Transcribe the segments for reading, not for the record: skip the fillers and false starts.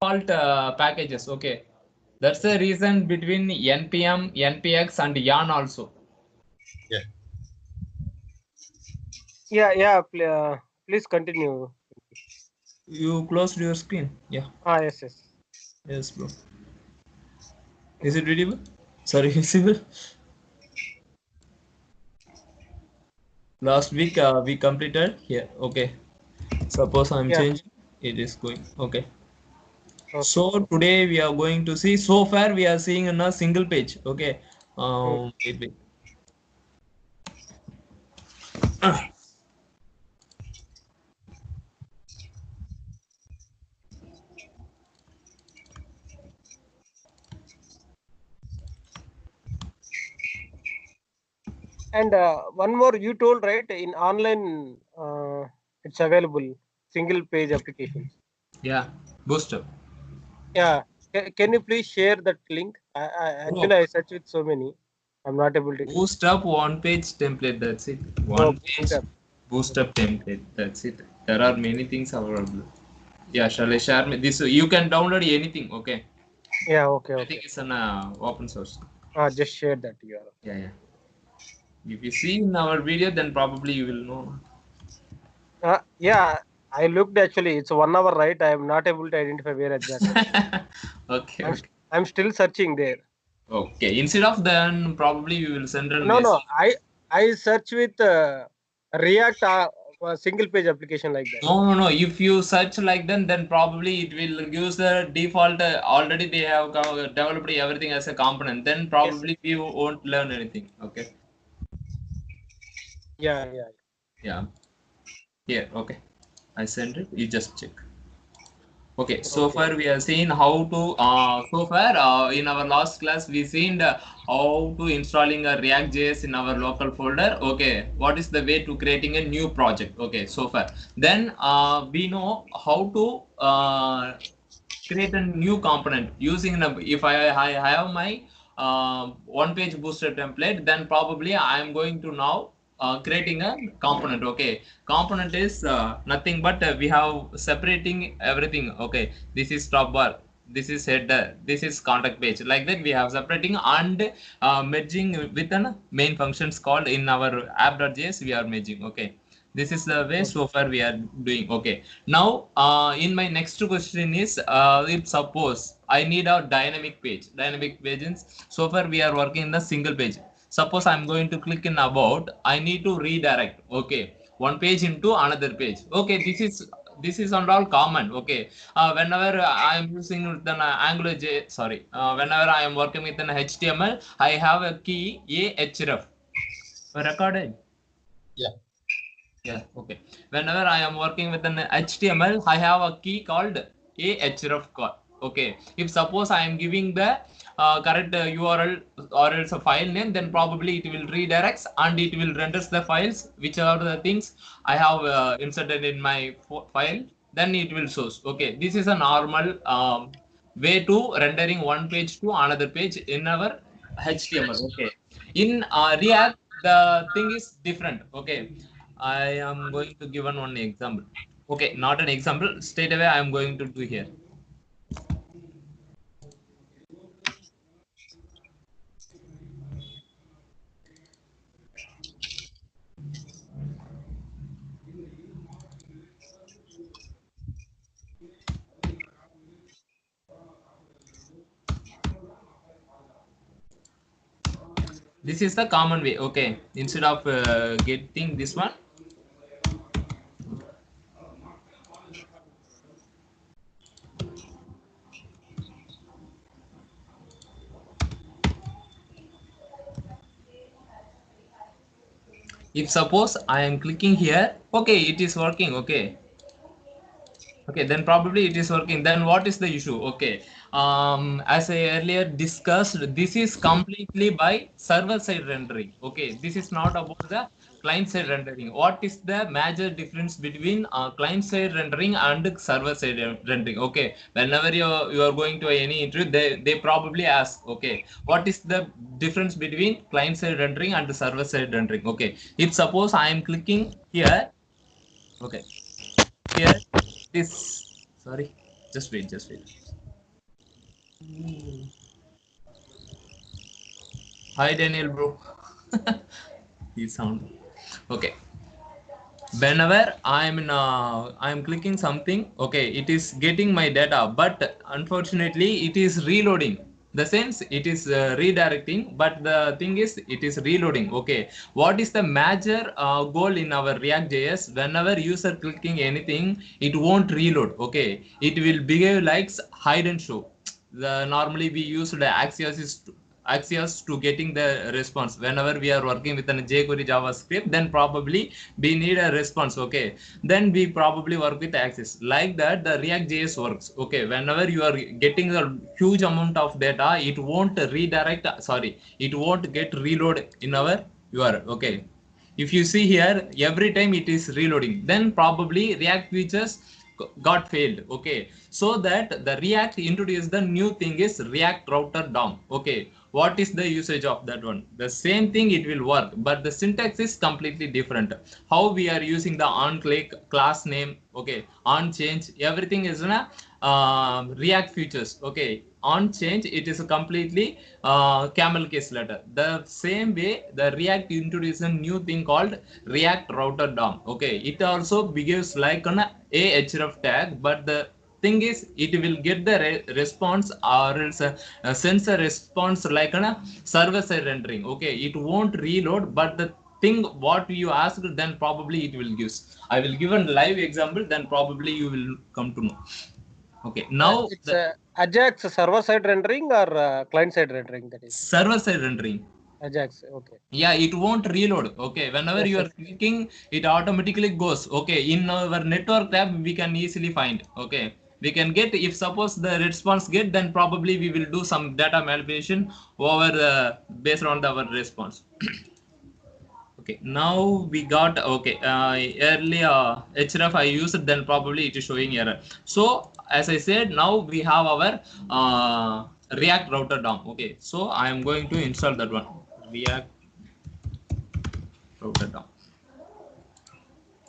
default packages. Okay, that's the reason between npm, npx, and yarn also. Yeah. Please continue. You closed your screen. Yeah. Yes. Yes, bro. Is it readable? Sorry, visible. Last week we completed here. Okay. Suppose I'm Yeah. changing. It is going. Okay. Okay. So today we are going to see. So far we are seeing in a single page. Okay. Hmm. Wait. And one more, you told right in online, it's available single page applications. Yeah. Booster. Yeah. Can you please share that link? Actually Bro, I searched with so many. I'm not able to get. boost up one page template. That's it. Oh, One boost page up. boost up template. That's it. There are many things available. Yeah. Shall I share this? You can download anything. Okay. Yeah. Okay. Everything Okay. is an open source. Just share that URL. Yeah. If you see in our video, then probably you will know. Yeah. I looked actually. It's 1 hour, right? I am not able to identify where exactly. Okay. I'm Okay. st- I'm still searching there. Okay. Instead of then, probably you will send a No. message. I search with React, single page application like that. No. If you search like then probably it will use the default. Already they have developed everything as a component. Then Yes. probably you won't learn anything. Okay. Yeah. Yeah. Here. Okay. I sent it. You just check. Okay, so Okay. far we have seen how to, in our last class, we seen how to installing a React.js in our local folder. Okay, what is the way to creating a new project? Okay, so far. Then we know how to create a new component using, if I have my one page booster template, then probably I am going to now creating a component. Okay, component is nothing but we have separating everything. Okay, this is top bar, this is header, this is contact page, like that we have separating and merging with an main functions called in our app.js we are merging. Okay, this is the way Okay. so far we are doing. Okay, now in my next question is if suppose I need a dynamic pages. So far we are working in the single page. Suppose I'm going to click in about, I need to redirect. Okay, one page into another page. Okay, this is on all common. Okay, whenever I am using with an Angular J, sorry, whenever I am working with an HTML, I have a key ahref recorded. Yeah, okay. Whenever I am working with an HTML, I have a key called ahref call. Okay. If suppose I am giving the correct URL or else a file name, then probably it will redirects and it will renders the files, which are the things I have inserted in my file. Then it will shows. Okay. This is a normal way to rendering one page to another page in our HTML. Okay. In React, the thing is different. Okay, I am going to give one example. Okay, not an example. Straight away, I am going to do here. This is the common way. Okay, instead of getting this one. If suppose I am clicking here, okay, it is working. Okay, then probably it is working. Then what is the issue? Okay, as I earlier discussed, this is completely by server side rendering. Okay, this is not about the client side rendering. What is the major difference between client side rendering and server side rendering? Okay, whenever you are going to any interview, they probably ask, okay, what is the difference between client side rendering and server side rendering? Okay, if suppose I am clicking here, okay, here this, sorry, Just wait, just wait. Hi Daniel bro. He sound okay. Whenever I'm clicking something, okay, it is getting my data, but unfortunately it is reloading. The sense it is redirecting, but the thing is it is reloading. Okay, what is the major goal in our React JS? Whenever user clicking anything, it won't reload. Okay, it will behave like hide and show. The normally we use the Axios to getting the response. Whenever we are working with an jQuery JavaScript, then probably we need a response. Okay, then we probably work with Axis. Like that the React JS works. Okay, whenever you are getting a huge amount of data, it won't redirect, sorry, it won't get reload in our URL. Okay, if you see here, every time it is reloading, then probably React features got failed. Okay, so that the React introduced the new thing is React router DOM. Okay, what is the usage of that one? The same thing, it will work, but the syntax is completely different. How we are using the on click, class name, okay, on change, everything is in a React features. Okay, on change it is a completely camel case letter. The same way the React introduced a new thing called React router DOM. Okay, it also behaves like an href tag, but the thing is it will get the response, or else sends a response like a server side rendering. Okay, it won't reload, but the thing what you asked, then probably it will give. I will give a live example, then probably you will come to know. Okay, now It's the Ajax server side rendering or client side rendering, that is server side rendering. Ajax. Okay. Yeah, it won't reload. Okay, whenever Yes, you are yes. clicking, it automatically goes. Okay, in our network tab we can easily find. Okay, we can get, if suppose the response get, then probably we will do some data manipulation over based on our response. Okay, now we got, okay, earlier href I used, then probably it is showing error. So as I said, now we have our React router DOM. Okay, so I am going to install that one, React router DOM.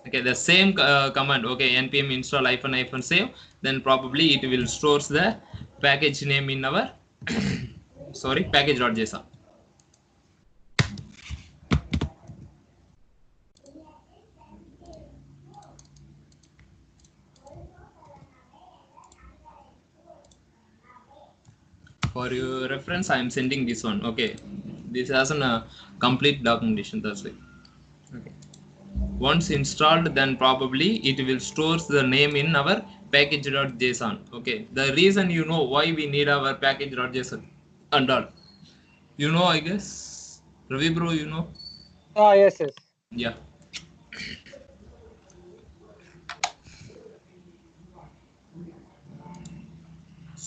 Okay, the same command. Okay, npm install -save, then probably it will stores the package name in our sorry, package.json. For your reference, I am sending this one. Okay, this has a complete documentation, that's it. Okay, once installed, then probably it will stores the name in our package.json. Okay, the reason, you know why we need our package.json and all, you know, I guess Ravi bro, you know. Yes, yes. Yeah,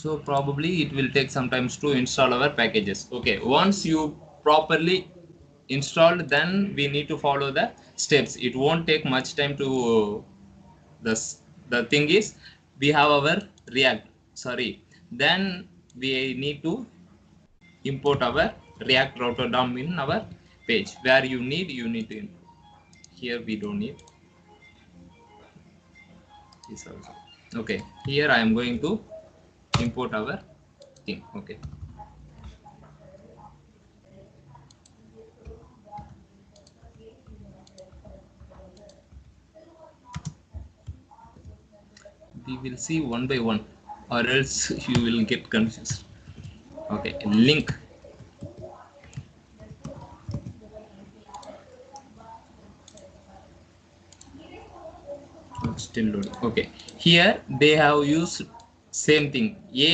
so probably it will take some time to install our packages. Okay, once you properly installed, then we need to follow the steps. It won't take much time to this. The thing is, we have our React, sorry, then we need to import our React router DOM in our page. Where you need to import. Here we don't need this also. Okay, here I am going to import our thing. Okay, we will see one by one, or else you will get confused. Okay, link. Still loading. Okay, here they have used same thing. A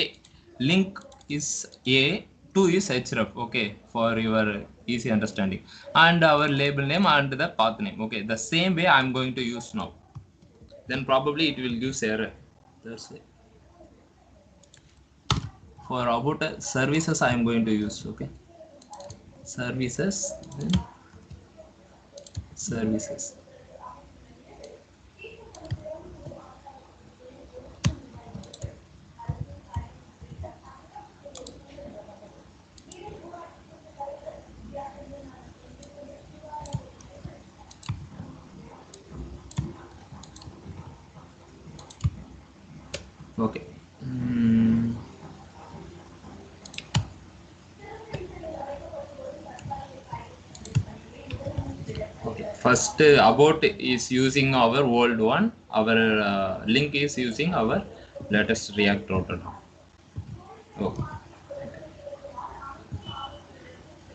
link is a, 2 is href. Okay, for your easy understanding, and our label name and the path name. Okay, the same way I'm going to use now, then probably it will give error. That's it. For about services I am going to use. Okay, services, then services. Okay, First about is using our old one. Our link is using our latest React router now. Oh,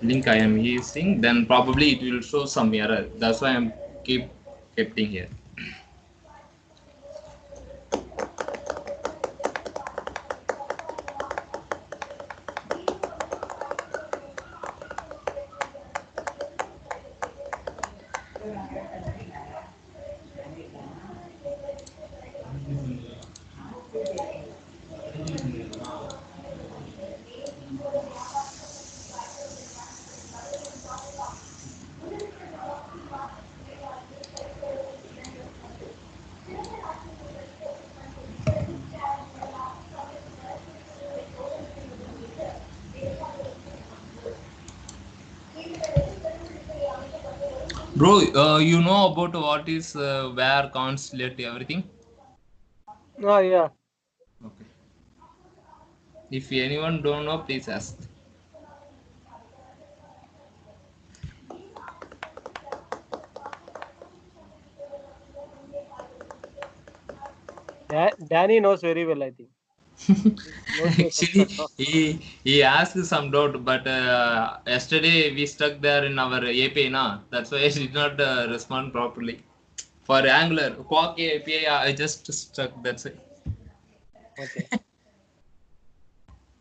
link I am using, then probably it will show some error. That's why I'm kept here. Bro, you know about what is where, const, let, everything? Oh, yeah. Okay. If anyone don't know, please ask. Danny knows very well, I think. Actually, he asked some doubt, but yesterday we stuck there in our API, na. That's why I did not respond properly. For Angular, Quark API, I just stuck. That's it. Okay.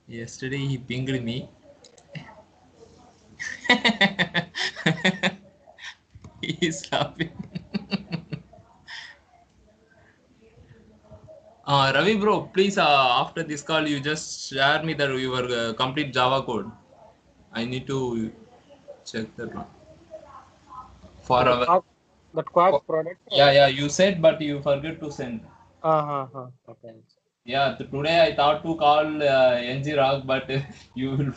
Yesterday he pinged me. He's laughing. Ravi bro, please after this call you just share me that your complete Java code. I need to check that one for The our. Quark product. Yeah, you said, but you forget to send. Okay. Yeah, today I thought to call NG Rock, but you will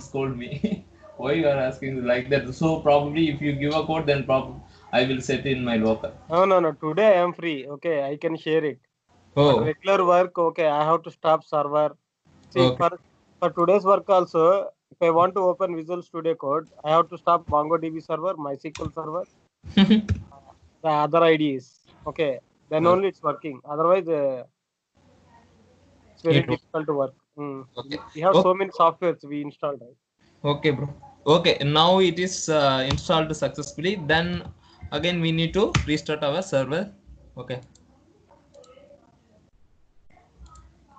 scold me. Why you are asking like that? So probably if you give a code, then probably I will set in my local. No. Today I am free. Okay, I can share it. But Oh, regular work, okay, I have to stop server. See, okay. for today's work also, if I want to open Visual Studio Code, I have to stop MongoDB server, MySQL server, the other IDs. Okay, then Okay. only it's working. Otherwise, it's very It will. difficult to work. Okay. We have Okay. so many softwares we installed, right? Okay, bro. Okay, now it is installed successfully. Then again we need to restart our server. Okay.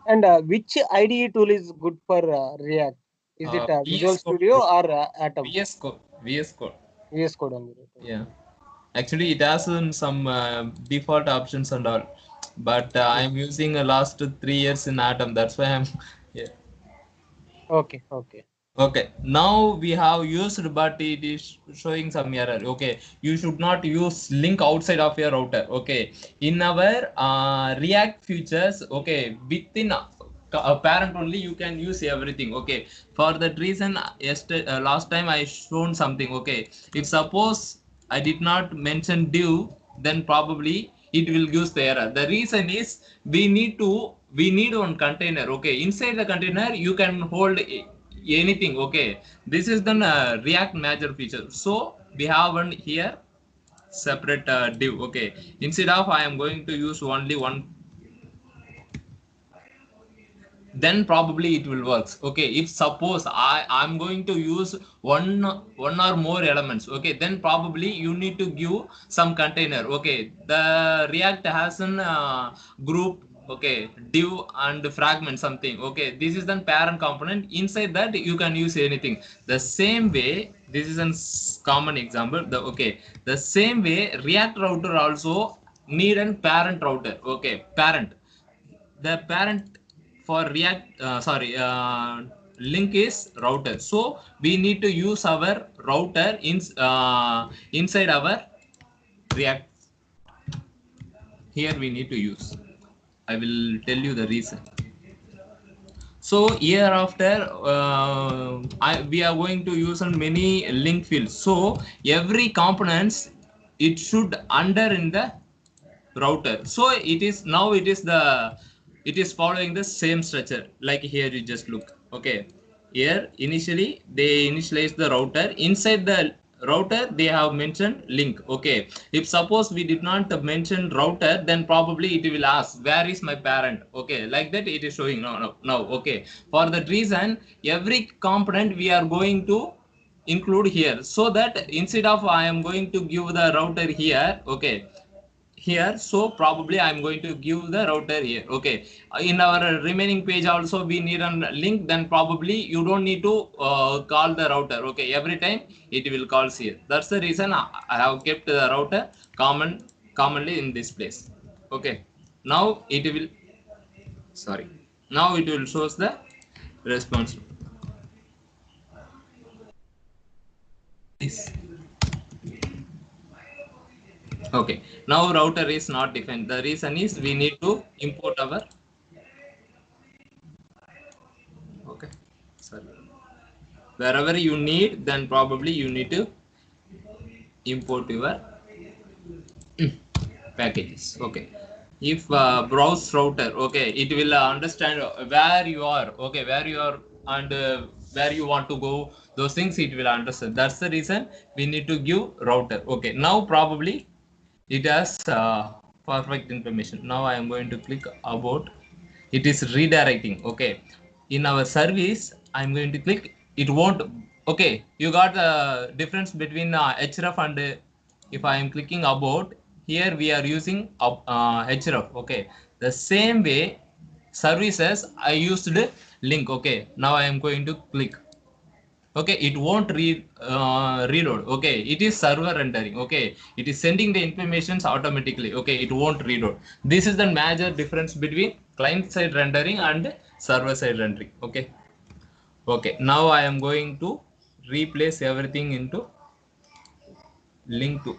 And which IDE tool is good for React? Is it Visual VS Code, Studio bro. or Atom? VS Code. VS Code. VS Code only. Right? Yeah. Actually, it has some default options and all, but I'm using last 3 years in Atom. That's why I'm. Yeah. Okay. Okay. Now we have used, but it is showing some error. Okay. You should not use link outside of your router. Okay. In our React features, okay, within a parent only you can use everything. Okay. For that reason, yesterday last time I shown something. Okay. If suppose I did not mention div, then probably it will use the error. The reason is we need one container. Okay, inside the container you can hold anything. Okay, this is the React major feature. So we have one here separate div. Okay, instead of I am going to use only one, then probably it will works. Okay, if suppose I'm going to use one or more elements, okay, then probably you need to give some container. Okay, the React has an group, okay, div and fragment something. Okay, this is the parent component. Inside that you can use anything. The same way, this is a common example. The same way React router also need a parent router. Okay, parent, the parent for React, link is router. So we need to use our router inside our React. Here we need to use. I will tell you the reason. So here after we are going to use on many link fields. So every components it should under in the router. So it is following the same structure. Like here you just look. Okay, here initially they initialize the router inside the router, they have mentioned link. Okay, if suppose we did not mention router, then probably it will ask where is my parent. Okay, like that it is showing no. Okay, for that reason every component we are going to include here, so that instead of I am going to give the router here, okay, here, so probably I'm going to give the router here. Okay, in our remaining page also we need a link, then probably you don't need to call the router. Okay, every time it will calls here. That's the reason I have kept the router commonly in this place. Okay, now it will, sorry, now it will shows the response. This. Okay, now router is not defined. The reason is we need to import our, okay, sorry, wherever you need, then probably you need to import your packages. Okay, if browse router, okay, it will understand where you are, okay, where you are, and where you want to go, those things it will understand. That's the reason we need to give router. Okay, now probably it has perfect information. Now I am going to click about, it is redirecting. Okay, in our service I'm going to click, it won't. Okay, you got the difference between href and if I am clicking about, here we are using href. Okay, the same way services I used link. Okay, now I am going to click. Okay, it won't reload. Okay, it is server rendering. Okay, it is sending the informations automatically. Okay, it won't reload. This is the major difference between client side rendering and server side rendering. Okay, okay, now I am going to replace everything into link to.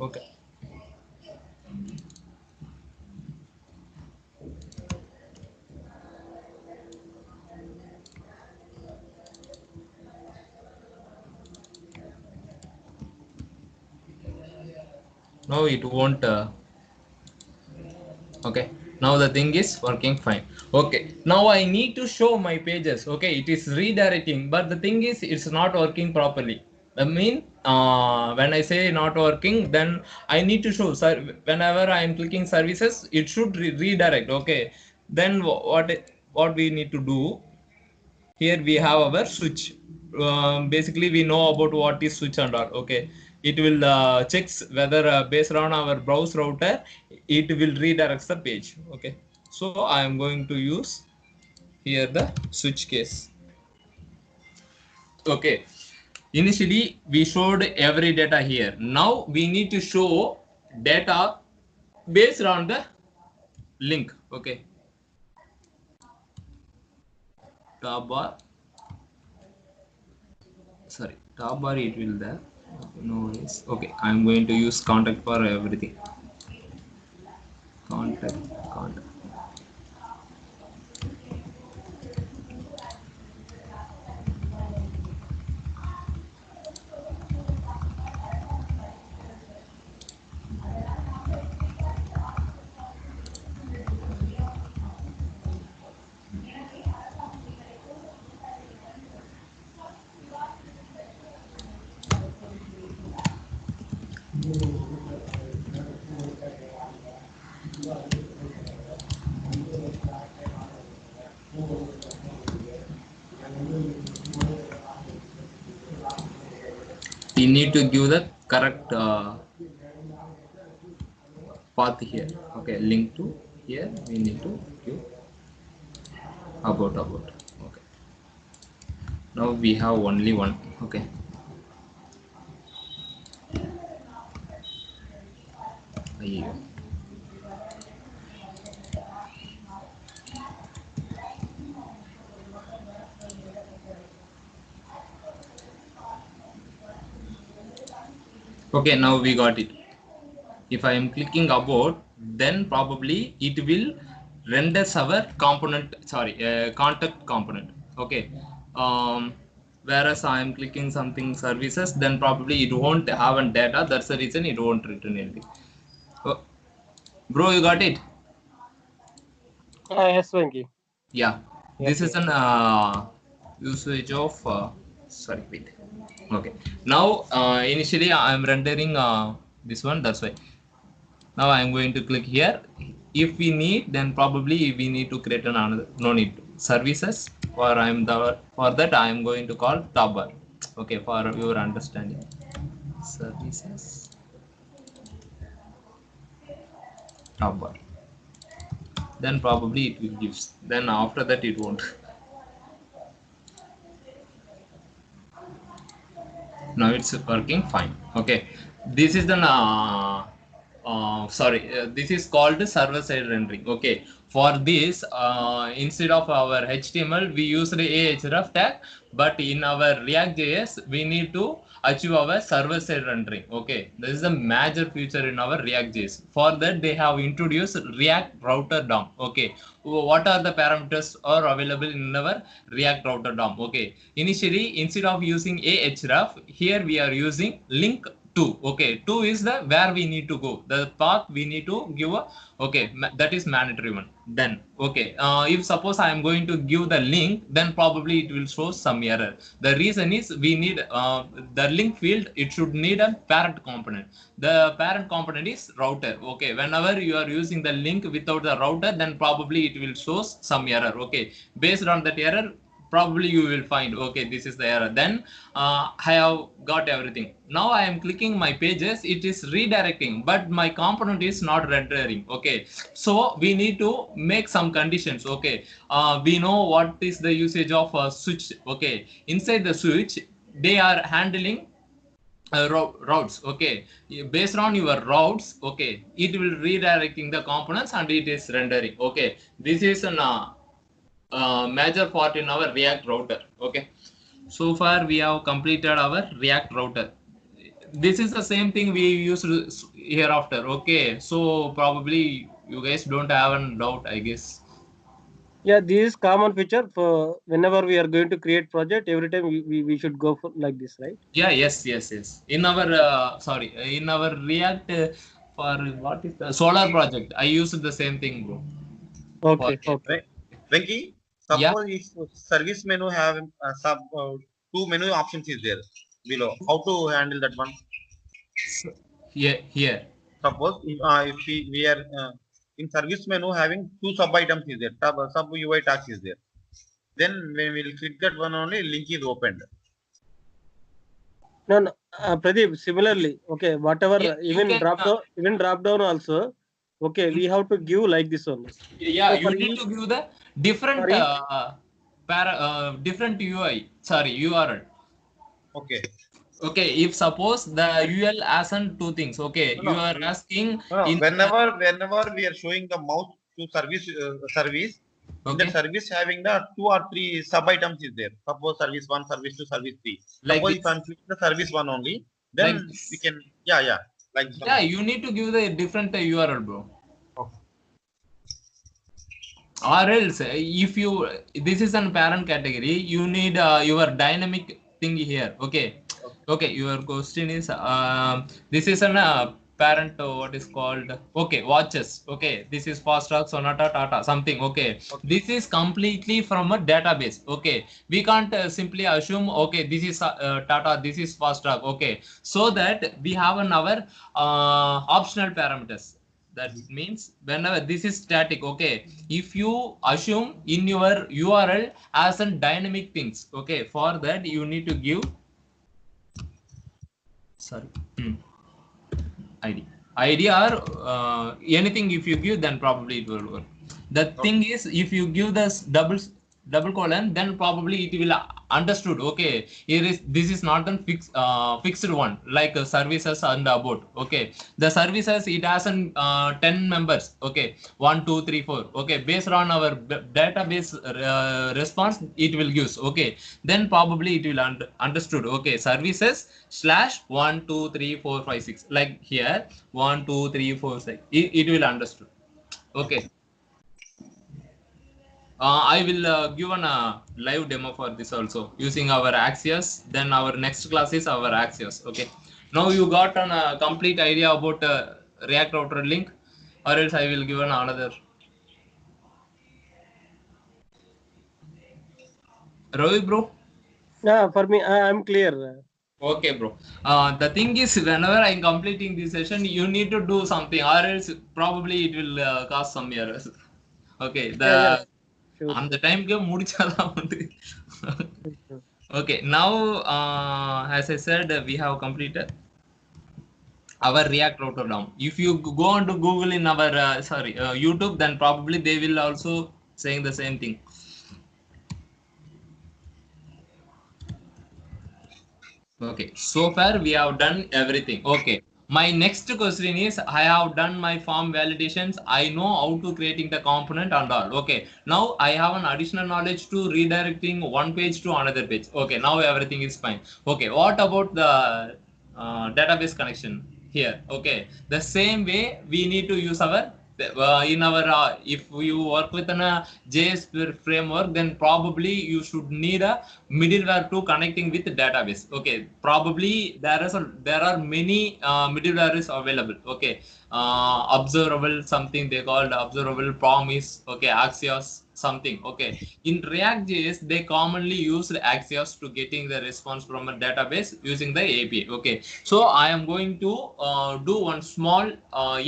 Okay, now it won't okay, now the thing is working fine. Okay, now I need to show my pages. Okay, it is redirecting, but the thing is it's not working properly. I mean, when I say not working, then I need to show, sir, whenever I am clicking services it should redirect. Okay, then what we need to do, here we have our switch. Basically we know about what is switch and all. Okay, it will checks whether based on our browse router it will redirect the page. Okay, so I am going to use here the switch case. Okay, initially we showed every data here. Now we need to show data based on the link. Okay, tab bar, sorry, top bar it will there. No worries. Okay, I'm going to use contact for everything. Contact. We need to give the correct path here. Okay, link to here we need to give about. Okay, now we have only one. Okay, here. Okay, now we got it. If I am clicking about, then probably it will renders our component, sorry, contact component. Okay, whereas I am clicking something services, then probably it won't have a data. That's the reason it won't return anything. Oh, bro, you got it? Yes, Venki. Yeah. This Yes, is yes. an usage of sorry, wait. Okay. Now initially I am rendering this one. That's why. Now I am going to click here. If we need, then probably we need to create another. No need services. For that I am going to call top bar. Okay, for your understanding. Services top bar. Then probably it will gives. Then after that it won't. Now it's working fine. Okay, this is the this is called server side rendering. Okay, for this instead of our HTML we use the ahref tag, but in our React.js we need to achieve our server side rendering. Okay, this is a major feature in our React.js. For that they have introduced React router DOM. Okay, what are the parameters are available in our React router DOM? Okay, initially instead of using ahref, here we are using link to. Okay, to is the where we need to go, the path we need to give a. Okay, that is mandatory one. Then okay, if suppose I am going to give the link, then probably it will show some error. The reason is we need the link field, it should need a parent component. The parent component is router. Okay, whenever you are using the link without the router, then probably it will show some error. Okay, based on that error, probably you will find, okay, this is the error. Then I have got everything. Now I am clicking my pages, it is redirecting, but my component is not rendering. Okay, so we need to make some conditions. Okay, we know what is the usage of a switch. Okay, inside the switch they are handling routes. Okay, based on your routes, okay, it will redirecting the components and it is rendering. Okay, this is an major part in our React router. Okay, so far we have completed our React router. This is the same thing we used hereafter. Okay, so probably you guys don't have a doubt, I guess. Yeah, this is common feature for whenever we are going to create project. Every time we should go for like this, right? Yeah, yes. In our in our React for what is the solar project, I used the same thing, bro. For Okay, okay. Venki, yeah, suppose if service menu have sub two menu options is there below. How to handle that one? so here. Suppose if we are in service menu having two sub items is there, sub UI task is there. Then when we will click that one only, link is opened. No, no, Pradeep. Similarly, okay. Whatever, Yeah, you can. even drop down also. Okay, we have to give like this only. Yeah, So you need to give the different for each different UI. Sorry, URL. Okay. Okay, if suppose the UL asks two things. Okay, No, you no. are asking No, in whenever we are showing the mouse to service, in that okay, service having the two or three sub items is there. Suppose service one, service two, service three. like Suppose if this, I'm clicking the service one only, then like we this. can yeah like this one. Yeah, you need to give the different URL, bro. Okay. Or else, if you this is an parent category, you need your dynamic thing here. Okay, okay. Your question is this is an parent what is called, okay, watches. Okay, this is fast track Sonata Tata something. Okay, this is completely from a database. Okay, we can't simply assume, okay, this is Tata, this is fast track. Okay, so that we have an our optional parameters. That means whenever this is static. Okay, if you assume in your URL as a dynamic things, okay, for that you need to give sorry id or anything. If you give, then probably it will work. The thing is, if you give this double colon, then probably it will understood. Okay, here is this is not a fixed one like services and about. Okay, the services it has an 10 members. Okay, 1 2 3 4. Okay, based on our database response it will use. Okay, then probably it will understood. Okay, services slash 1 2 3 4 5 6, like here 1 2 3 4 6, it will understood. Okay, I will give a live demo for this also using our Axios. Then our next class is our Axios. Okay. Now you got a complete idea about React Router link, or else I will give another. Ravi, bro. Yeah, for me, I'm clear. Okay, bro. The thing is, whenever I'm completing this session, you need to do something, or else probably it will cause some errors. Okay. Yeah, yeah, The sure, on the sure. time முடிச்சாதான் வந்து. Mhm. Okay, now as I said, we have completed our React router down. If you go on to Google in our YouTube, then probably they will also saying the same thing. Okay, so far we have done everything. Okay, my next question is I have done my form validations. I know how to creating the component and all. Okay, now I have an additional knowledge to redirecting one page to another page. Okay, now everything is fine. Okay, what about the database connection here? Okay, the same way we need to use our in our if you work with an JS framework, then probably you should need a middleware to connecting with the database. Okay, probably there are many middlewares available. Okay, observable something they called observable promise. Okay, Axios something. Okay, in React JS they commonly use Axios to getting the response from a database using the API. Okay, so I am going to do one small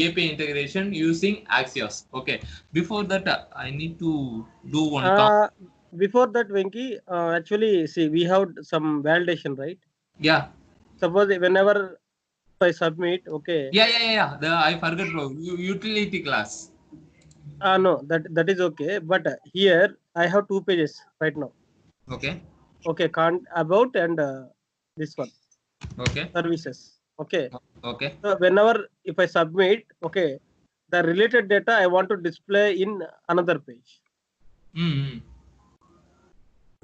API integration using Axios. Okay, before that I need to do one. Uh, Before that, Venki, actually, see, we have some validation, right? Yeah. Suppose whenever I submit, okay, Yeah. I forgot, bro. Utility class. no, that is okay. But here I have two pages right now. Okay. Okay, can't about and this one Okay. services. Okay, Okay. so whenever if I submit, okay, the related data I want to display in another page. Mm-hmm.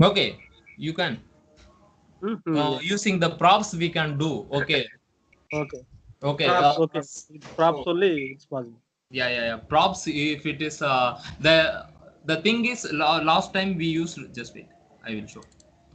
Okay. You can. Yes. Using the props we can do. Okay. Okay. Okay. Props. Okay. With props only it's possible. Yeah. Props. If it is the thing is last time we used just wait. I will show.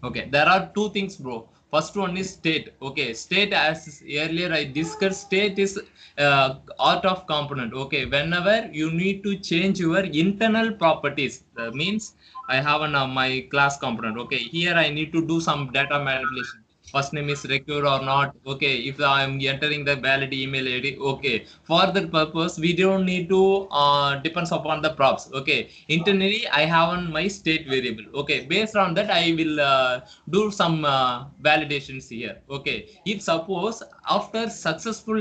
Okay, there are two things, bro. First one is state. Okay, state as earlier I discussed, state is art of component. Okay, whenever you need to change your internal properties, means I have an my class component. Okay, here I need to do some data manipulation. First name is recur or not. Okay, if I am entering the valid email ID. Okay, for that purpose we don't need to depends upon the props. Okay, internally I have on my state variable. Okay, based on that I will do some validations here. Okay, if suppose after successful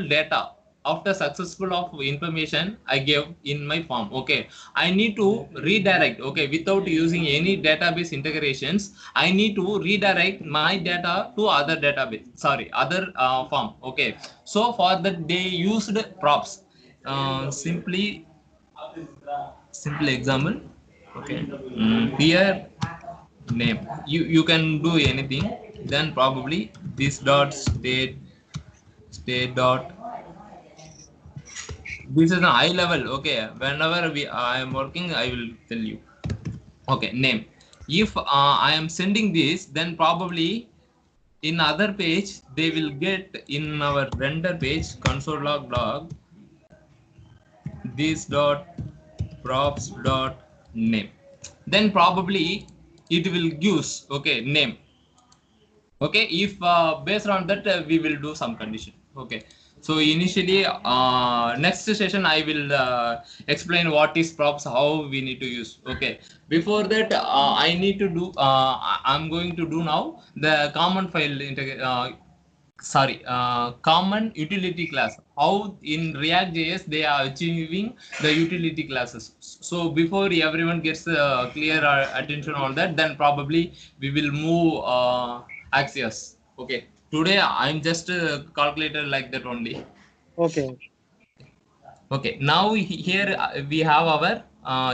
of information I gave in my form. Okay, I need to redirect. Okay, without using any database integrations, I need to redirect my data to other database, sorry, other form. Okay, so for that they used props. Simple example. Okay, here name, you can do anything, then probably this dot state dot, this is a high level. Okay, whenever I am working I will tell you. Okay, name, if I am sending this, then probably in other page they will get in our render page console log this dot props dot name, then probably it will gives okay name. Okay, if based on that we will do some condition. Okay, so initially next session I will explain what is props, how we need to use. Okay, before that I need to do I'm going to do now the common file common utility class, how in React JS they are achieving the utility classes. So before everyone gets clear attention on that, then probably we will move Axios. Okay, today I'm just a calculator like that only. Okay. Okay, now here we have our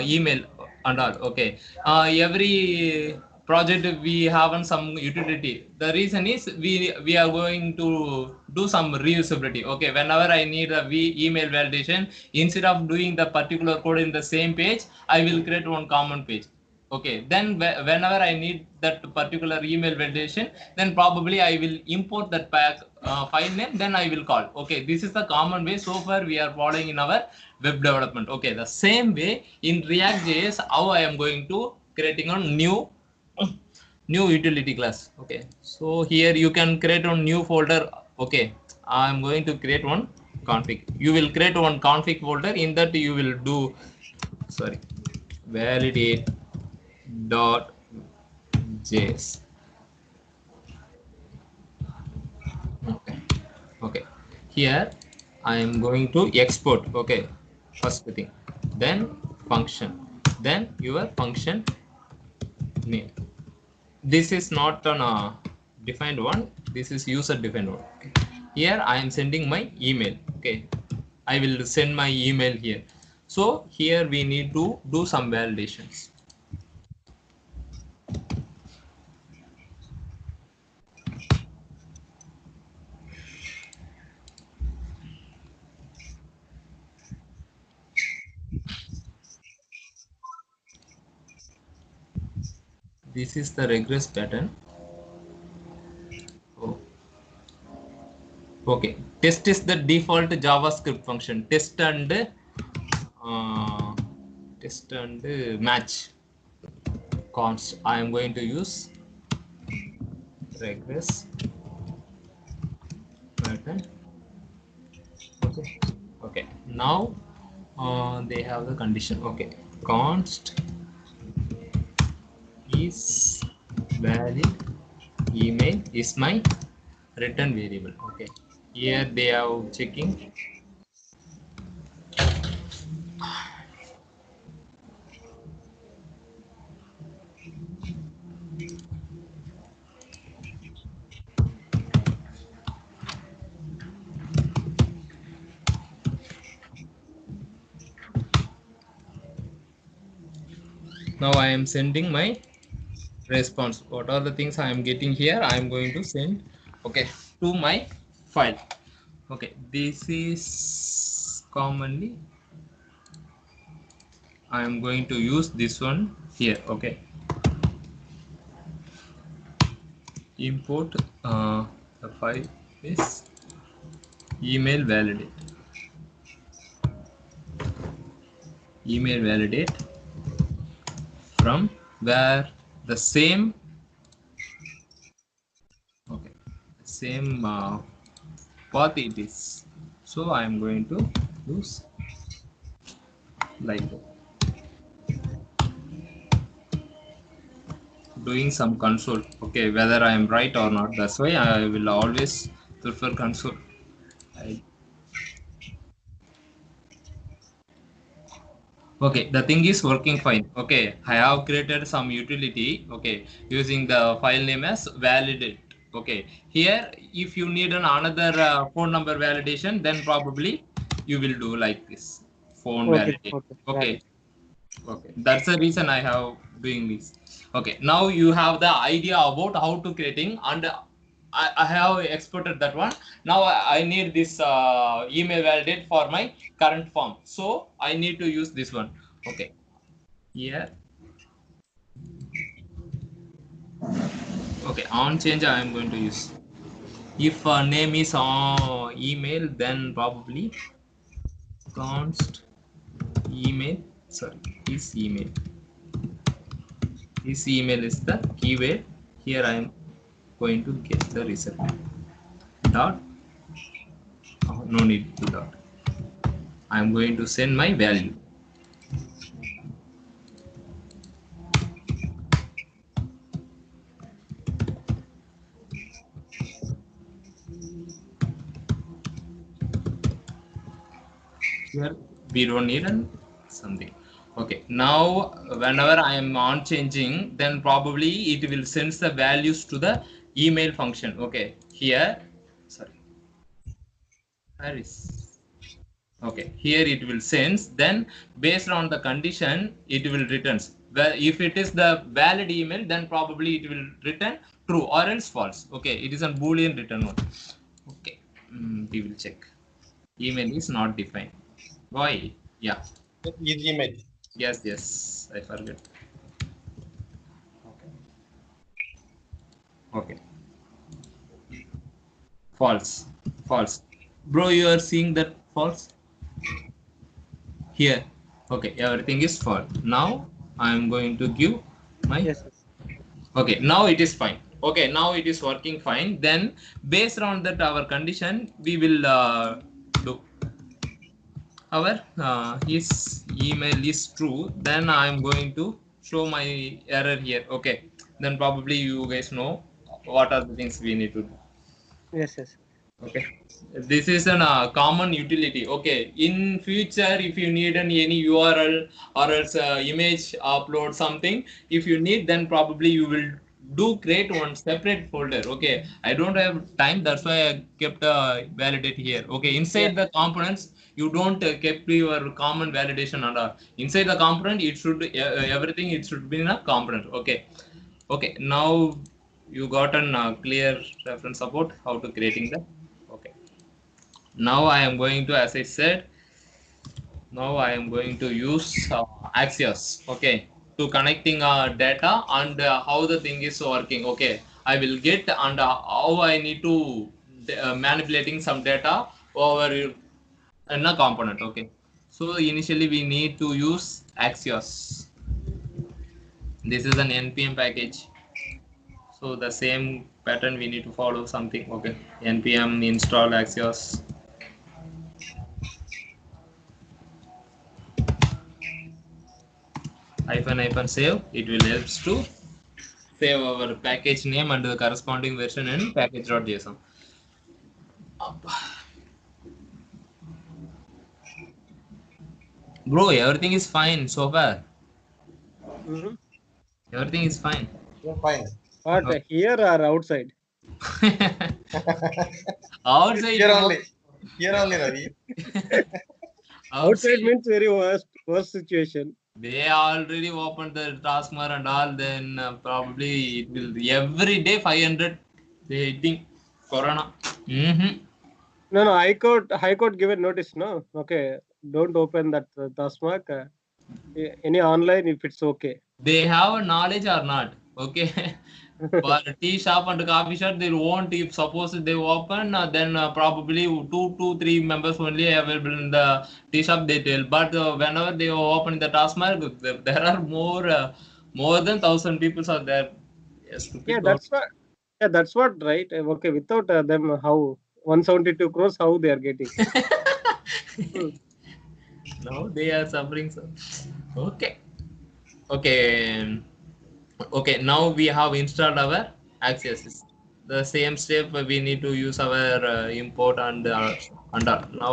email and all. Okay, every project we have on some utility. The reason is we are going to do some reusability. Okay, whenever I need a email validation, instead of doing the particular code in the same page, I will create one common page. Okay, then whenever I need that particular email validation, then probably I will import that file name, then I will call. Okay, this is the common way so far we are following in our web development. Okay, the same way in React.js, how I am going to creating a new utility class. Okay, so here you can create a new folder. Okay, I'm going to create one config. You will create one config folder. In that you will do, sorry, validate dot js. Okay, okay, here I am going to export. Okay, first thing, then function, then your function name. This is not an defined one, this is user defined one. Okay. Here I am sending my email. Okay, I will send my email here. So here we need to do some validations. This is the regress pattern. Oh. Okay, test is the default JavaScript function. Test and match const. I am going to use regress pattern. Okay, okay. Now they have the condition. Okay, const is valid email is my return variable. Okay, here they are checking. Now I am sending my response. What are the things I am getting here? I am going to send, okay, to my file. Okay, this is commonly I am going to use this one here. Okay, import the file is email validate from where the same, okay, same path it is. So I am going to use like that. Doing some console. Okay, whether I am right or not, that's why I will always prefer console. Okay, the thing is working fine. Okay, I have created some utility. Okay, using the file name as validate. Okay, here if you need another phone number validation, then probably you will do like this, phone Okay, validate. okay, got Okay, it. okay, that's the reason I have doing this. Okay, now you have the idea about how to creating, and I have exported that one. Now I need this email validate for my current form, so I need to use this one. Okay, here, okay, on change I am going to use. If name is email, then probably const email, sorry, is email. This email is the keyword. Here I am going to get the result. Dot. Oh, no need to dot. I am going to send my value. Here we don't need something. Okay, now whenever I am on changing, then probably it will send the values to the email function. Okay, here, sorry, where is, okay, here it will send, then based on the condition it will returns. Well, if it is the valid email, then probably it will return true or else false. Okay, it is a boolean return one. Okay, we will check. Email is not defined. Why? Yeah. Is email. Yes, yes. I forget. Okay. False. False. Bro, you are seeing that false here. Okay, everything is false. Now I am going to give my. Yes, yes. Okay, now it is fine. Okay, now it is working fine. Then based on that our condition, we will do our his email is true. Then I am going to show my error here. Okay, then probably you guys know what are the things we need to do. Yes, yes. Okay, this is an common utility. Okay, in future if you need any URL or else image upload something, if you need, then probably you will do create one separate folder. Okay, I don't have time, that's why I kept validate here. Okay, Yeah. inside the components you don't kept your common validation and all. Inside the component it should everything it should be in a component. Okay, okay, now you got an clear reference about how to creating the. Okay, now I am going to, as I said, now I am going to use Axios, okay, to connecting data and how the thing is working. Okay, I will get and how I need to manipulating some data over in a component. Okay, so initially we need to use Axios. This is an npm package. So the same pattern we need to follow something. Okay, npm install Axios. Hyphen save. It will helps to save our package name and the corresponding version in package.json. Bro, everything is fine so far. Mm-hmm. Everything is fine. You're fine. But here or outside? Outside, Here no. only. Here only, Ravi. Outside Outside, means very worst situation. they already opened the taskbar and all. Then probably it will every day 500. They hitting Corona. Mm-hmm. No, no. High Court given notice. No. Okay. Don't open that Tasmak. Any online if it's okay. They have a knowledge or not. Okay. For tea shop and coffee shop, they won't. If suppose they open, then probably two to three members only available in the tea shop. They tell, but whenever they open the taskmark, there are more than 1,000 people are there. Yes, Yeah, stupid government. that's what. Yeah, that's what. Right. Okay. Without them, how 172 crores? How they are getting? Hmm. Now they are suffering. So. Okay. Okay. Okay, now we have installed our Axios. The same step we need to use our import and now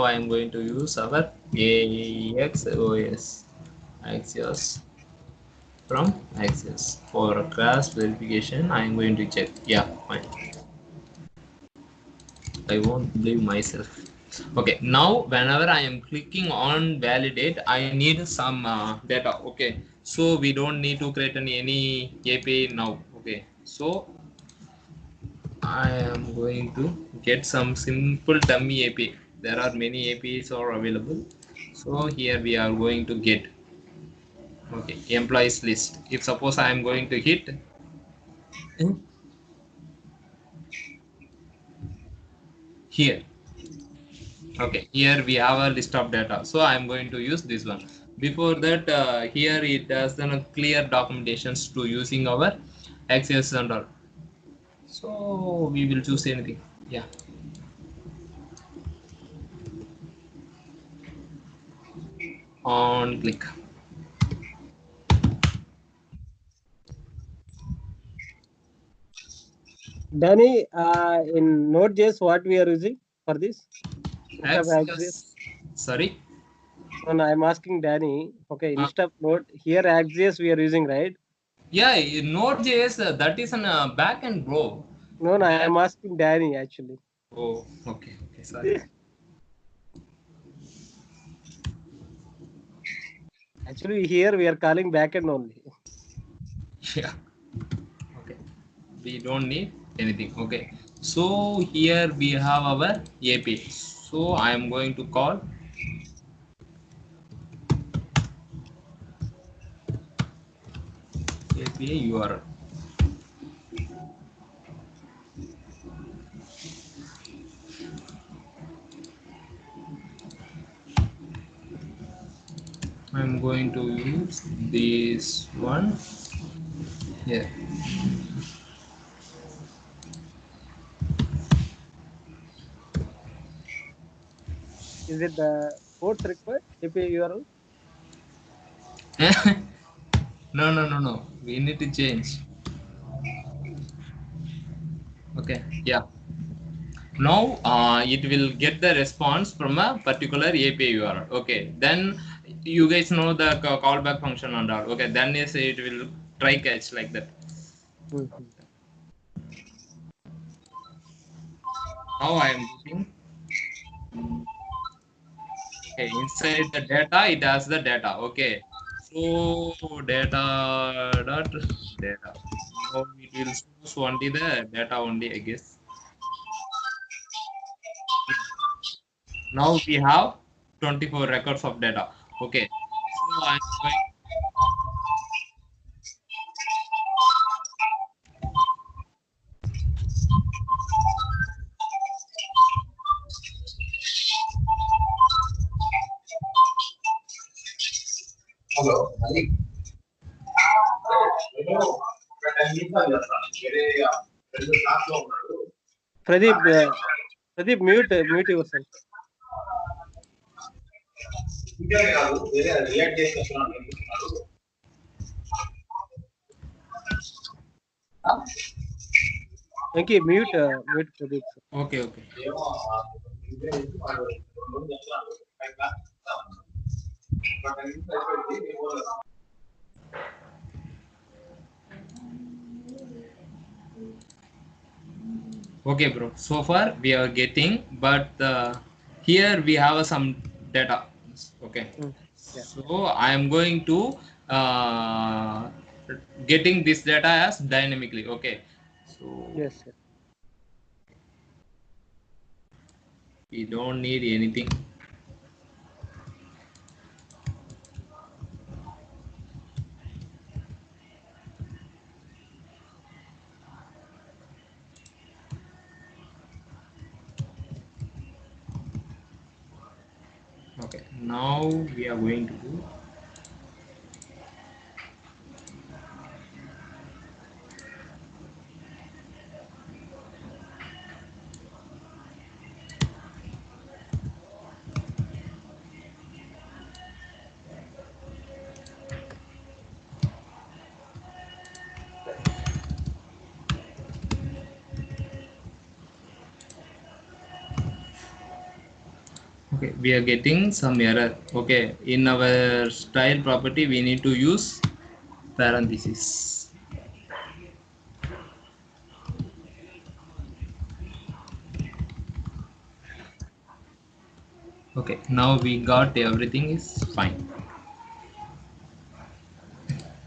I am going to use our AXOS Axios from Axios for class verification. I am going to check. Yeah, fine. I won't believe myself. Okay, now whenever I am clicking on validate, I need some data. Okay, so we don't need to create any API now. Okay, so I am going to get some simple dummy API. There are many APIs are available. So here we are going to get, okay, employees list. If suppose I am going to hit here. Okay, here we have a list of data. So I am going to use this one. Before that, here it has done a clear documentations to using our Access and all. So we will choose anything. Yeah. On click. Danny, in Node.js, what we are using for this? Instead of Axios. Access. Sorry. No, no, I'm asking Danny. Okay, Uh, instead of Node, here Axios we are using, right? yeah, Node.js, that is an backend, bro. No, no, That, I'm asking Danny actually. oh, okay, okay, sorry. Actually, here we are calling backend only. Yeah, okay. We don't need anything. Okay, so here we have our API. So I am going to call API URL. I'm going to use this one here. Is it the codes required? API URL? No. We need to change. Okay, yeah. Now it will get the response from a particular API URL. Okay, then you guys know the callback function and all. Okay, then yes, it will try catch like that. Mhm. Now I am getting. Okay, inside the data, it has the data. Okay, so data dot data. Now it will show only the data only, I guess. Now we have 24 records of data. Okay, so I'm going. Pradeep, Pradeep, mute yourself. Okay, mute Pradeep. Okay. Okay, bro. So far we are getting, but here we have some data. Okay. Yeah. So I am going to uh, getting this data as dynamically. Okay. So Yes. we don't need anything. Okay. Now we are going to do. Okay, we are getting some error. Okay, in our style property, we need to use parentheses. Okay, now we got everything is fine.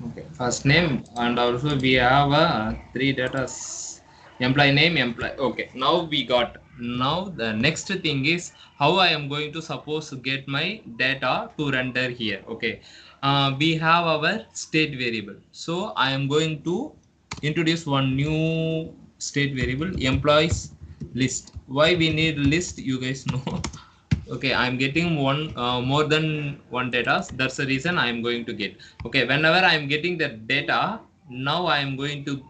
Okay, first name and also we have three data: employee name, employee. Okay, now we got. Now the next thing is how I am going to suppose get my data to render here. Okay, we have our state variable. So I am going to introduce one new state variable, employees list. Why we need list? You guys know. Okay, I'm getting one more than one data. That's the reason I am going to get. Okay, whenever I am getting the data, now I am going to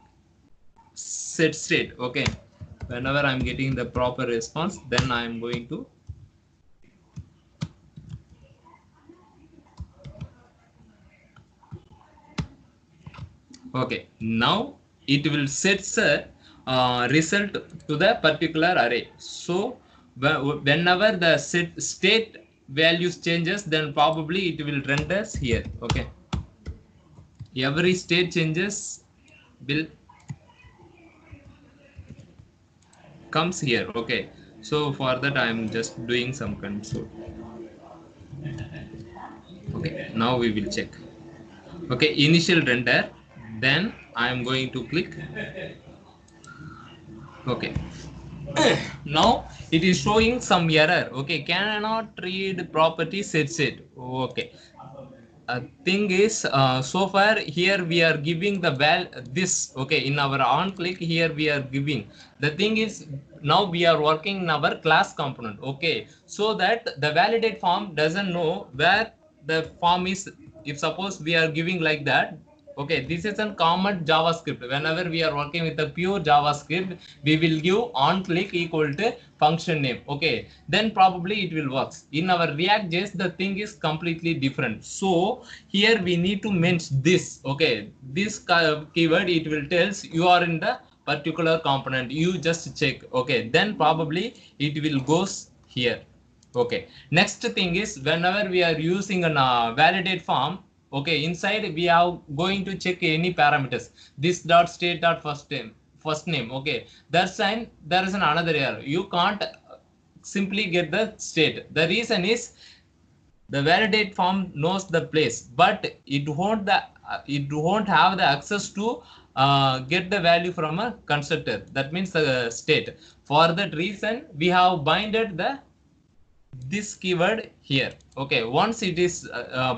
set state. Okay, whenever I'm getting the proper response, then I am going to okay, now it will set the result to the particular array. So whenever the set state values changes, then probably it will renders here. Okay, every state changes will comes here. Okay, so for that I am just doing some console. Okay, now we will check. Okay, initial render, then I am going to click. Okay, now it is showing some error. Okay, cannot read property set. Okay, thing is so far here we are giving the this. Okay, in our on click here we are giving. The thing is now we are working in our class component. Okay, so that the validate form doesn't know where the form is, if suppose we are giving like that, okay, this is a common JavaScript. Whenever we are working with a pure JavaScript, we will give on click equal to function name. Okay, then probably it will work. In our React.js, the thing is completely different. So here we need to mention this. Okay, this keyword, it will tells you are in the particular component. You just check. Okay, then probably it will goes here. Okay, next thing is whenever we are using an validate form, okay, inside we are going to check any parameters. This dot state dot first name. Okay, that's time there is another error. You can't simply get the state. The reason is the validate form knows the place, but it won't have the access to get the value from a constructor. That means the state. For that reason, we have binded this keyword here. Okay, once it is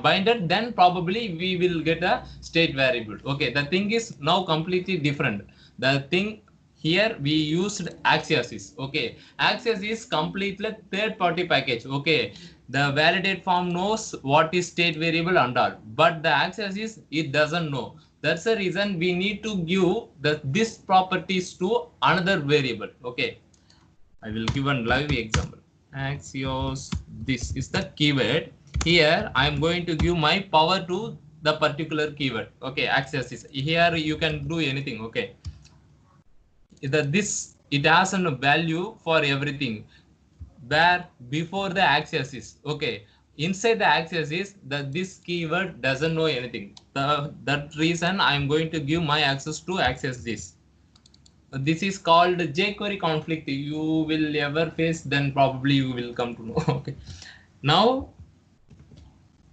binded, then probably we will get a state variable. Okay, the thing is now completely different. The thing here we used Axios. Okay, Axios is completely third party package. Okay, the validate form knows what is state variable and all, but the Axios is, it doesn't know. That's the reason we need to give this properties to another variable. Okay, I will give a live example. Axios, this is the keyword. Here I am going to give my power to the particular keyword. Okay, Axios is here, you can do anything. Okay, it has a value for everything, where before the Axios is, okay, inside the Axios is that this keyword doesn't know anything. That reason I am going to give my access to Axios this. This is called jQuery conflict. You will ever face, then probably you will come to know. Okay, now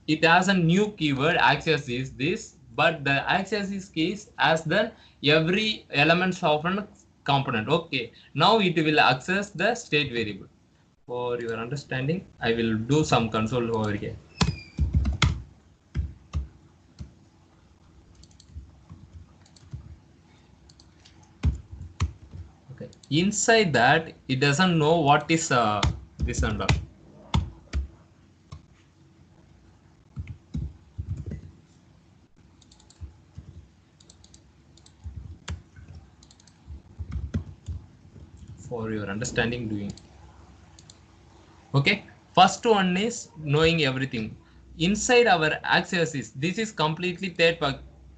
it has a new keyword. Axios is this, but the Axios is case as the every elements of a component. Okay, now it will access the state variable. For your understanding, I will do some console over here. Okay, inside that it doesn't know what is this and all. For your understanding doing. Okay, first one is knowing everything. Inside our Axios is, this is completely third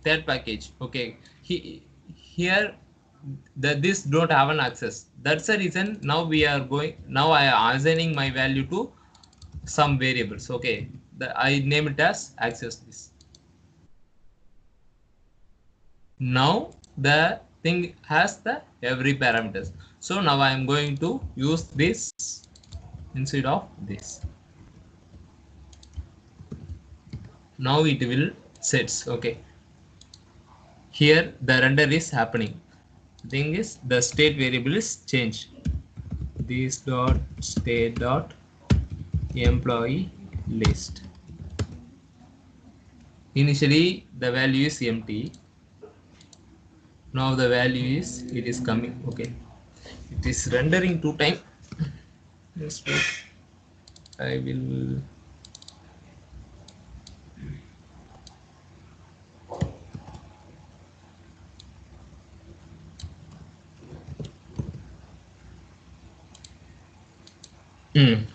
package. Okay, here this don't have an access. That's the reason now I am assigning my value to some variables. Okay, I name it as Axios this. Now the thing has the every parameters. So now I am going to use this instead of this. Now it will sets. Okay, here the render is happening. Thing is the state variable is changed. This dot state dot employee list. Initially the value is empty. Now the value is, it is coming. Okay, it is rendering 2 times. Just wait. I will.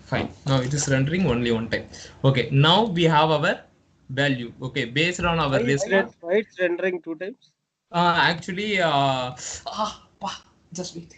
Fine. Now it is rendering only 1 time. Okay, now we have our value. Okay, based on our list. Why it's rendering 2 times? Actually, just wait.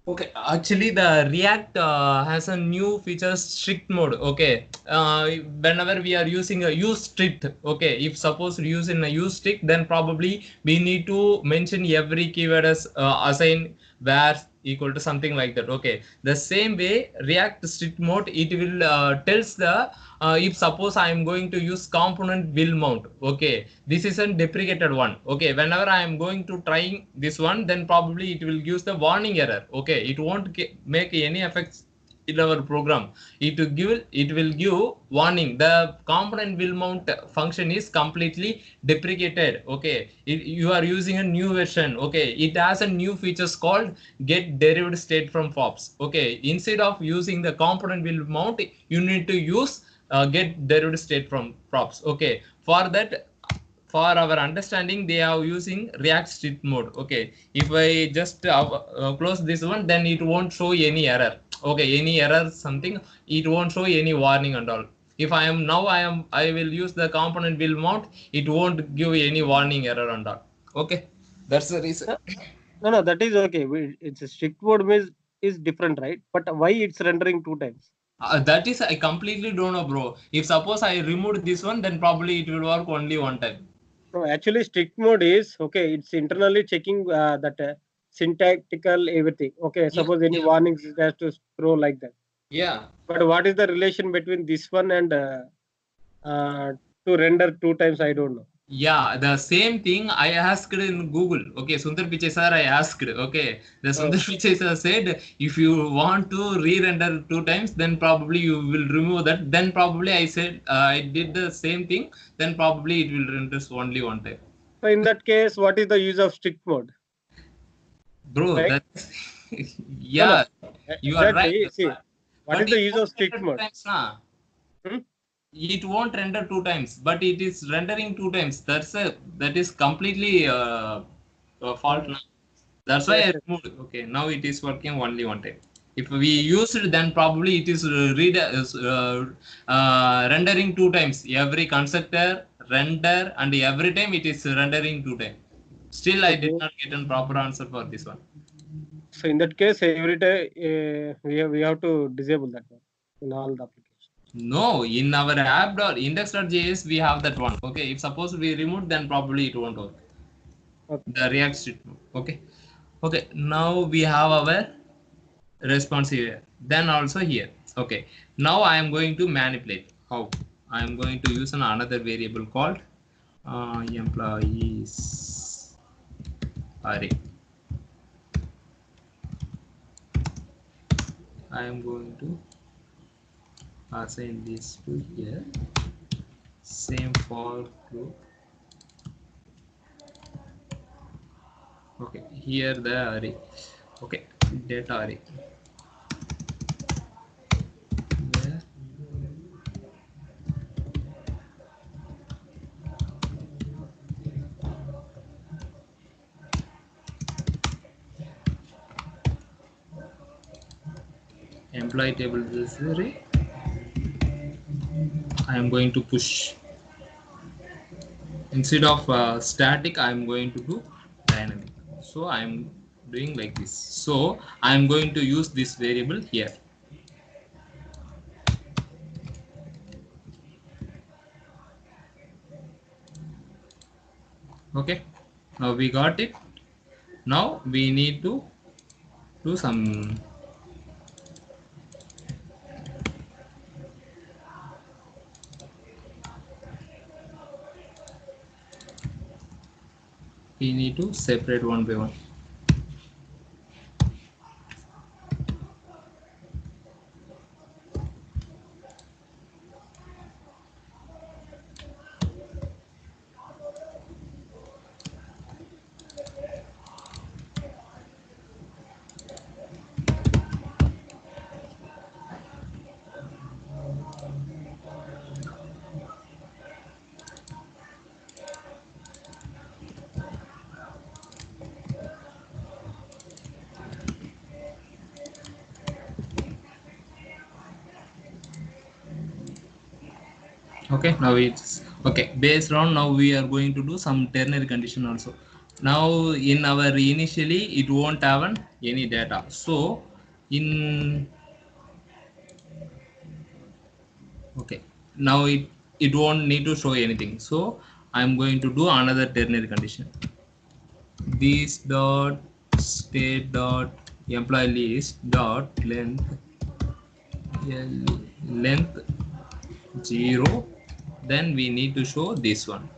Okay, actually the React has a new feature, strict mode. Okay, whenever we are using a use strict, okay, if suppose using a use strict, then probably we need to mention every keyword as assign where equal to something like that. Okay, the same way React strict mode, it will tells the if suppose I am going to use component will mount. Okay, this is a deprecated one. Okay, whenever I am going to trying this one, then probably it will give the warning error. Okay, it won't make any effects in our program. It will give warning. The component will mount function is completely deprecated. Okay, you are using a new version. Okay, it has a new features called get derived state from FOPS. Okay, instead of using the component will mount, you need to use get derived state from props. Okay, for that, for our understanding, they are using React strict mode. Okay, if I just close this one, then it won't show any error. Okay, any error something, it won't show any warning and all. If I am now, I will use the component will mount, it won't give any warning error and all. Okay, that's the reason. Uh, No, no, that is okay. It's a strict mode means is different, right? But why it's rendering 2 times? That is, I completely don't know, bro. If suppose I removed this one, then probably it will work only one time. No, actually, strict mode is okay. It's internally checking that syntactical everything. Okay, Yeah, suppose any yeah, warnings, it has to throw like that. yeah. But what is the relation between this one and uh, to render 2 times? I don't know. Yeah, the same thing I asked in Google. Okay, Sundar Pichai sir, I asked. Okay, the Oh, Sundar Pichai sir said if you want to re-render 2 times, then probably you will remove that. Then probably I said I did the same thing. Then probably it will render only one time. so in that case, what is the use of strict mode? Bro, Right? that's No, no. yeah, you are right. Exactly. See, what But is the it use won't of strict render two mode? times, nah. Hmm? It won't render 2 times, but it is rendering 2 times. That is completely a fault Uh, now. That's why yes, I yes. removed. Okay, now it is working only one time. If we use it, then probably it is rendering 2 times. Every constructor render, and every time it is rendering 2 times. Still, I did Okay. not get a proper answer for this one. So in that case, every time we have to disable that one in all the applications. No, in our index.js we have that one. Okay, if suppose we remove, then probably it won't work. Okay. The React statement. Okay, okay. Now we have our response here. Then also here. Okay. Now I am going to manipulate. How? I am going to use another variable called employees array. I am going to assign this to here. Same for loop. Okay, here the array. Okay, data array. Where employee table is array. I am going to push. Instead of static, I am going to do dynamic. So I am doing like this. So I am going to use this variable here. Okay, now we got it. Now we need to do some we need to separate one by one. Okay, now it's okay. Based on now we are going to do some ternary condition also. Now in our initially it won't have any data. So in okay, now it won't need to show anything. So I'm going to do another ternary condition. This dot state dot employee list dot length 0. Then we need to show this one.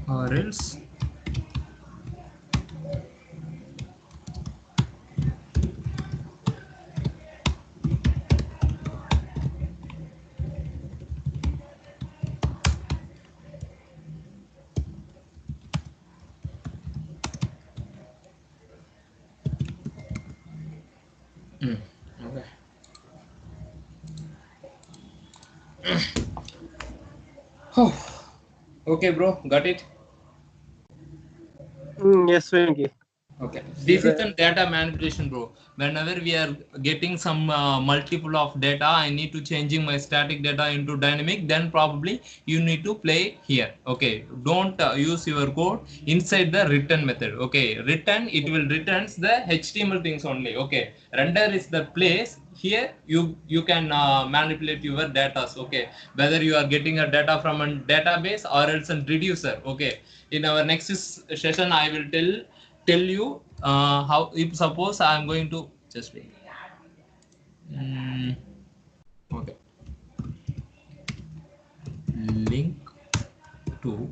Or else Oh, okay, bro, got it. Yes, Venki. Okay, Is this is a data manipulation, bro. Whenever we are getting some multiple of data, I need to changing my static data into dynamic. Then probably you need to play here. Okay, don't use your code inside the return method. Okay, return, it will returns the HTML things only. Okay, render is the place. Here you can manipulate your data. Okay, whether you are getting a data from a database or else a reducer. Okay, in our next session I will tell you how, if suppose I am going to just wait. Okay, link to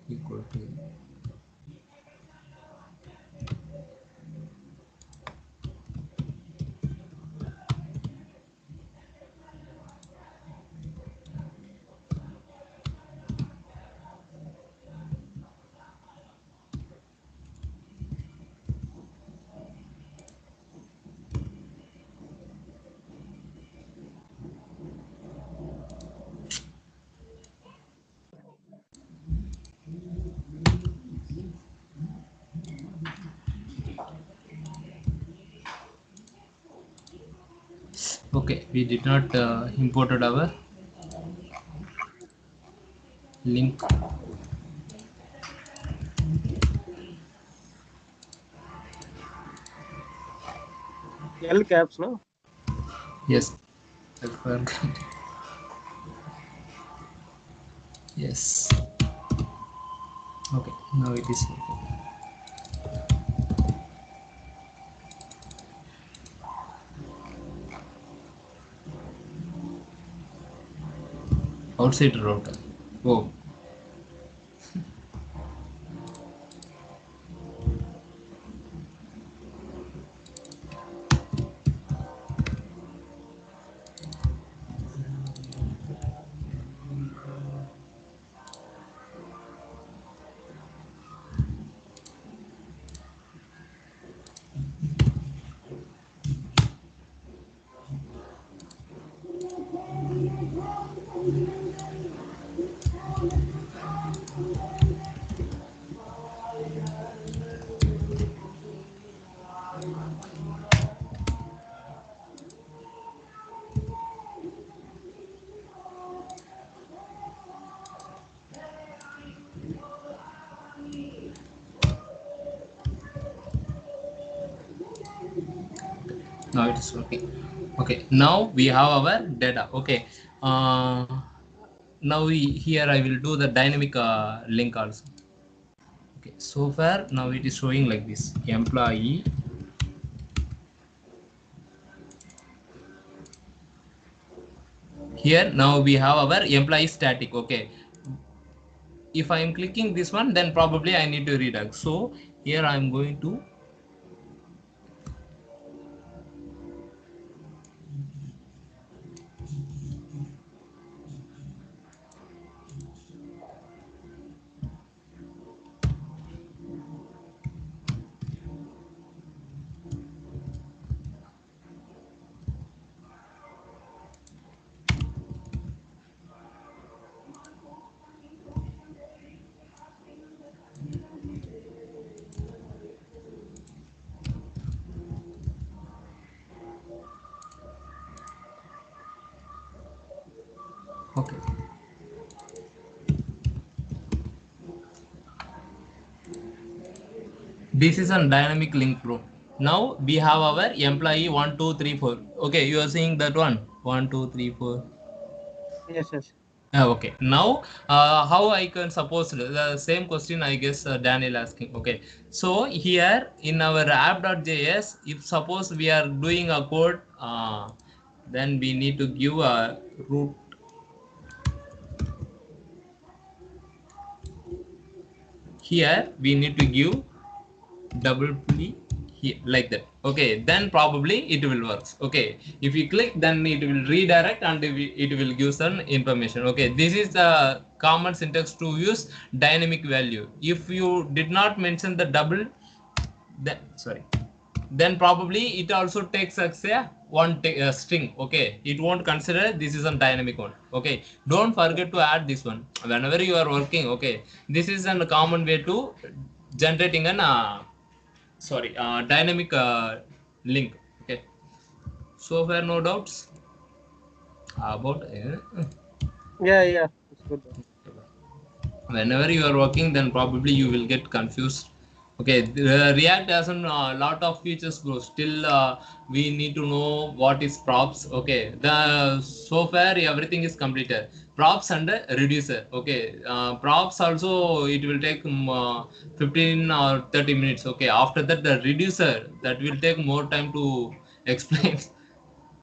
equal to, okay, we did not imported our link. L caps, no? Yes, I forgot. Yes, okay, now it is okay. Outside router. Oh, now it is working. Okay, now we have our data. Okay, uh, now here I will do the dynamic link also. Okay, so far now it is showing like this: employee. Here now we have our employee static. Okay, if I am clicking this one, then probably I need to redux. So here I am going to, okay, this is a dynamic link, bro. Now we have our employee 1 2 3 4. Okay, you are seeing that one 1 2 3 4. Yes, yes. Okay, now how I can suppose the same question, I guess Daniel asking. Okay, so here in our app.js, if suppose we are doing a code, then we need to give a root. Here we need to give double p here like that. Okay, then probably it will work. Okay, if you click, then it will redirect and it will give some information. Okay, this is the common syntax to use dynamic value. If you did not mention the double, then sorry, then probably it also takes us a string. Okay, it won't consider this is a dynamic one. Okay, don't forget to add this one whenever you are working. Okay, this is a common way to generating an dynamic link. Okay, so far no doubts about Yeah, it's good. whenever you are working, then probably you will get confused. Okay, the React has a lot of features, bro. Still we need to know what is props. Okay, the so far everything is completed. Props and a reducer. Okay, props also it will take 15 or 30 minutes. Okay, after that the reducer, that will take more time to explain.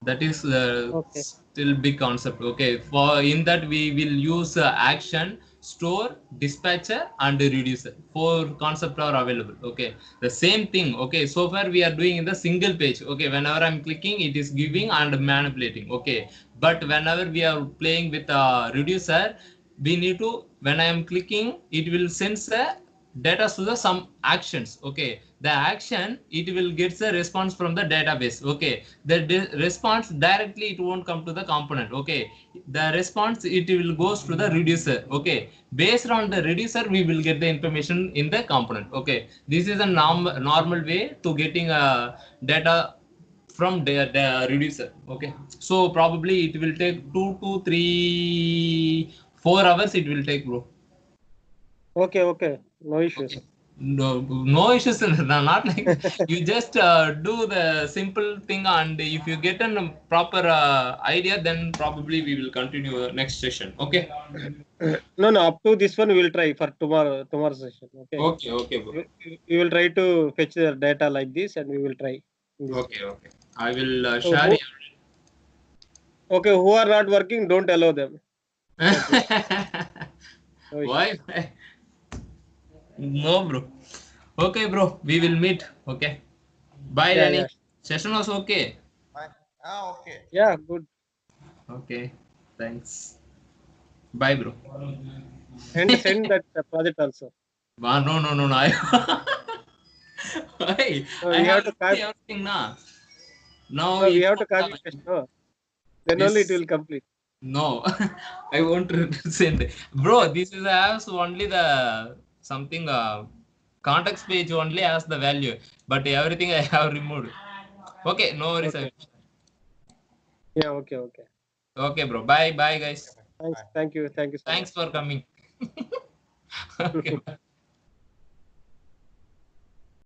That is Okay. still big concept. Okay, for in that we will use action, store, dispatcher and reducer. Four concept are available. Okay, the same thing. Okay, so far we are doing in the single page. Okay, whenever I'm clicking, it is giving and manipulating. Okay, but whenever we are playing with a reducer, we need to, when I am clicking, it will sense a data to the some actions. Okay, the action, it will get the response from the database. Okay, the response directly it won't come to the component. Okay, the response it will goes to the reducer. Okay, based on the reducer we will get the information in the component. Okay, this is a normal way to getting data from the reducer. Okay, so probably it will take 2 to 3 4 hours it will take, bro. Okay. No issues. Okay. No issues. Not like you just do the simple thing, and if you get a proper idea, then probably we will continue next session. Okay. No. Up to this one we will try for tomorrow session. Okay. Okay, bro. We will try to fetch the data like this, and we will try in this way. Okay. I will So share. who are not working, don't allow them. Okay. No issues. Why? No, bro. Okay, bro. We will meet. Okay. Bye, Yeah. Danny. Session was okay. Fine. Okay. Yeah. Good. Okay. Thanks. Bye, bro. Send that project also. No. Why? So I we have have to copy. everything now. Now No, we it have to won't copy have paste. No. Then only it this. will complete. No, I won't send. Bro, this is as only the something context page only has the value, but everything I have removed. Okay, no worries. Okay. Yeah. Okay. Okay, bro. Bye, guys. Okay. Thanks. Bye. Thank you. Thank you so Thanks much. for coming. Okay. Bye.